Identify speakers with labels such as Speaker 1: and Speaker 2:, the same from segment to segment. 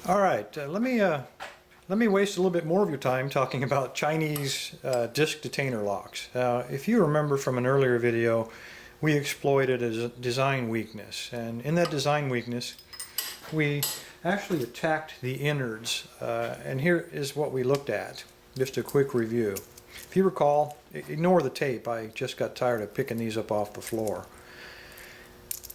Speaker 1: All right, let me waste a little bit more of your time talking about Chinese disc detainer locks. If you remember from an earlier video, we exploited a design weakness, and in that design weakness, we actually attacked the innards. And here is what we looked at. Just a quick review. If you recall, ignore the tape. I just got tired of picking these up off the floor.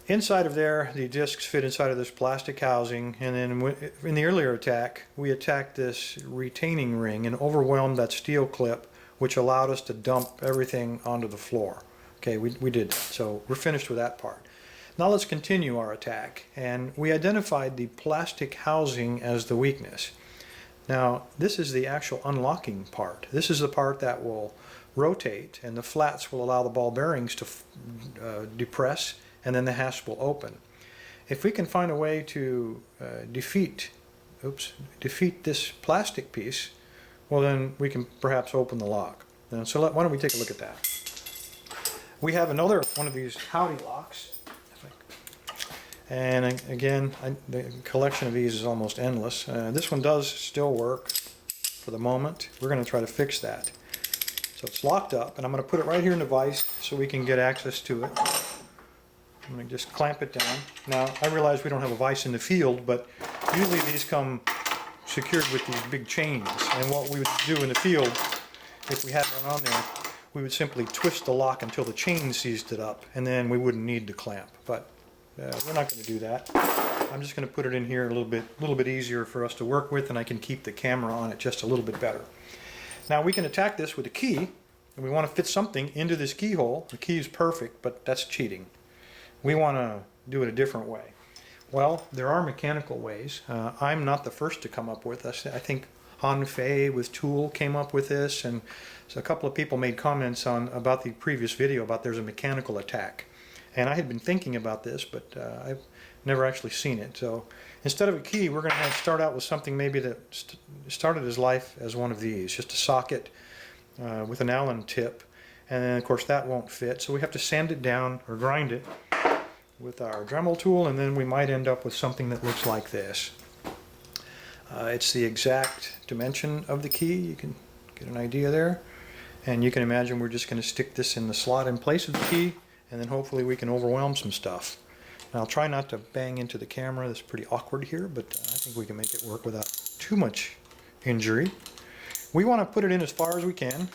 Speaker 1: Inside of there, the discs fit inside of this plastic housing, and then in the earlier attack, we attacked this retaining ring and overwhelmed that steel clip, which allowed us to dump everything onto the floor. Okay, we did that, so we're finished with that part. Now let's continue our attack, and we identified the plastic housing as the weakness. Now, this is the actual unlocking part. This is the part that will rotate, and the flats will allow the ball bearings to depress, and then the hasp will open. If we can find a way to defeat this plastic piece, well, then we can perhaps open the lock. So why don't we take a look at that? We have another one of these Howdy locks, and again, the collection of these is almost endless. This one does still work for the moment. We're going to try to fix that. So it's locked up, and I'm going to put it right here in the vise so we can get access to it. I'm going to just clamp it down. Now, I realize we don't have a vise in the field, but usually these come secured with these big chains. And what we would do in the field, if we had one on there, we would simply twist the lock until the chain seized it up, and then we wouldn't need the clamp. But we're not going to do that. I'm just going to put it in here a little bit easier for us to work with, and I can keep the camera on it just a little bit better. Now, we can attack this with a key, and we want to fit something into this keyhole. The key is perfect, but that's cheating. We want to do it a different way. Well, there are mechanical ways. I'm not the first to come up with this. I think Han Fei with Tool came up with this, and so a couple of people made comments about the previous video about there's a mechanical attack. And I had been thinking about this, but I've never actually seen it. So instead of a key, we're going to start out with something maybe that started his life as one of these, just a socket with an Allen tip. And then, of course, that won't fit, so we have to sand it down or grind it with our Dremel tool, and then we might end up with something that looks like this. It's the exact dimension of the key. You can get an idea there. And you can imagine we're just going to stick this in the slot in place of the key, and then hopefully we can overwhelm some stuff. Now, I'll try not to bang into the camera. That's pretty awkward here, but I think we can make it work without too much injury. We want to put it in as far as we can.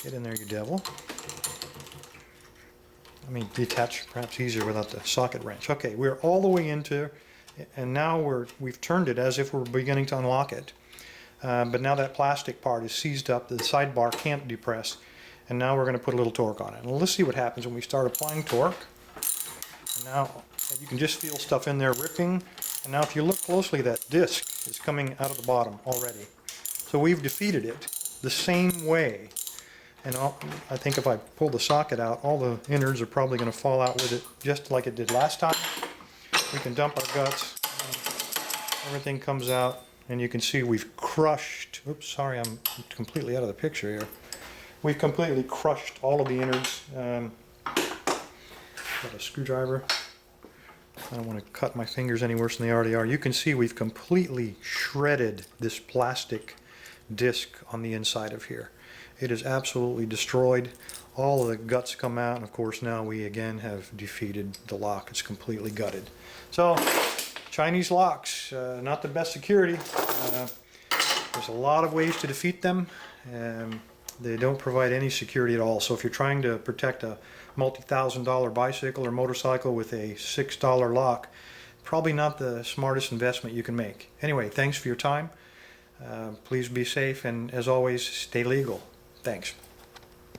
Speaker 1: Get in there, you devil. I mean, detach perhaps easier without the socket wrench. Okay, we're all the way into, and now we've turned it as if we're beginning to unlock it. But now that plastic part is seized up, the sidebar can't depress, and now we're going to put a little torque on it. And let's see what happens when we start applying torque. And now you can just feel stuff in there ripping. And now if you look closely, that disc is coming out of the bottom already. So we've defeated it the same way. And I think if I pull the socket out, all the innards are probably going to fall out with it just like it did last time. We can dump our guts. Everything comes out, and you can see we've crushed. Oops, sorry, I'm completely out of the picture here. We've completely crushed all of the innards. Got a screwdriver. I don't want to cut my fingers any worse than they already are. You can see we've completely shredded this plastic disc on the inside of here. It is absolutely destroyed. All of the guts come out, and of course now we again have defeated the lock. It's completely gutted. So, Chinese locks, not the best security. There's a lot of ways to defeat them. They don't provide any security at all. So if you're trying to protect a multi-$1,000 bicycle or motorcycle with a $6 lock, probably not the smartest investment you can make. Anyway, thanks for your time. Please be safe, and as always, stay legal. Thanks.